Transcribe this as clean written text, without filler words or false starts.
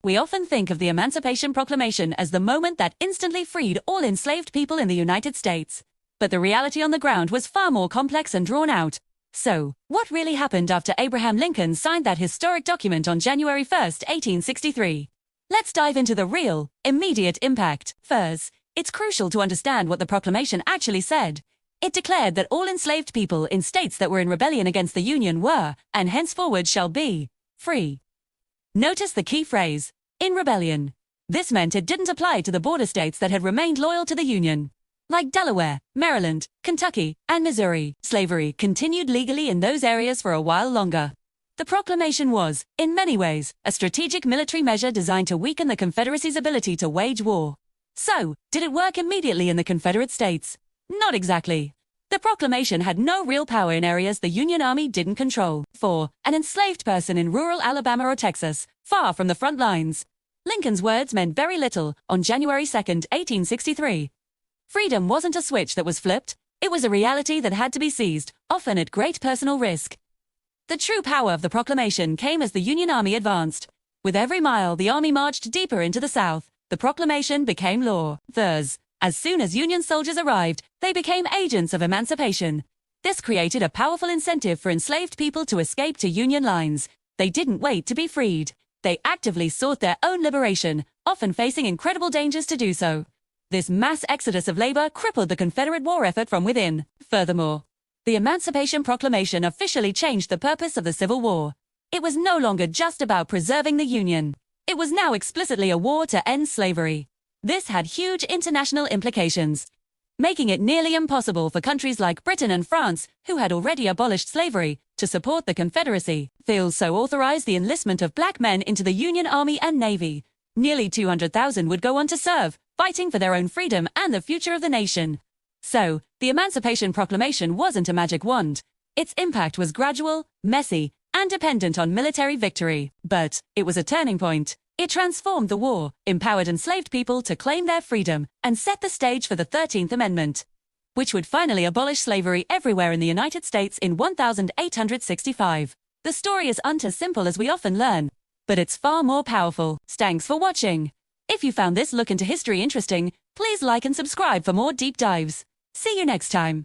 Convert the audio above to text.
We often think of the Emancipation Proclamation as the moment that instantly freed all enslaved people in the United States. But the reality on the ground was far more complex and drawn out. So, what really happened after Abraham Lincoln signed that historic document on January 1, 1863? Let's dive into the real, immediate impact. First, it's crucial to understand what the proclamation actually said. It declared that all enslaved people in states that were in rebellion against the Union were, and henceforward shall be, free. Notice the key phrase, in rebellion. This meant it didn't apply to the border states that had remained loyal to the Union. Like Delaware, Maryland, Kentucky, and Missouri, slavery continued legally in those areas for a while longer. The proclamation was, in many ways, a strategic military measure designed to weaken the Confederacy's ability to wage war. So, did it work immediately in the Confederate states? Not exactly. The proclamation had no real power in areas the Union Army didn't control. For an enslaved person in rural Alabama or Texas, far from the front lines, Lincoln's words meant very little on January 2, 1863. Freedom wasn't a switch that was flipped, it was a reality that had to be seized, often at great personal risk. The true power of the proclamation came as the Union Army advanced. With every mile the Army marched deeper into the South, the proclamation became law. Thus, as soon as Union soldiers arrived, they became agents of emancipation. This created a powerful incentive for enslaved people to escape to Union lines. They didn't wait to be freed. They actively sought their own liberation, often facing incredible dangers to do so. This mass exodus of labor crippled the Confederate war effort from within. Furthermore, the Emancipation Proclamation officially changed the purpose of the Civil War. It was no longer just about preserving the Union. It was now explicitly a war to end slavery. This had huge international implications, making it nearly impossible for countries like Britain and France, who had already abolished slavery, to support the Confederacy. They also authorized the enlistment of black men into the Union Army and Navy. Nearly 200,000 would go on to serve, fighting for their own freedom and the future of the nation. So, the Emancipation Proclamation wasn't a magic wand. Its impact was gradual, messy, and dependent on military victory. But it was a turning point. It transformed the war, empowered enslaved people to claim their freedom, and set the stage for the 13th Amendment, which would finally abolish slavery everywhere in the United States in 1865. The story isn't as simple as we often learn, but it's far more powerful. Thanks for watching. If you found this look into history interesting, please like and subscribe for more deep dives. See you next time.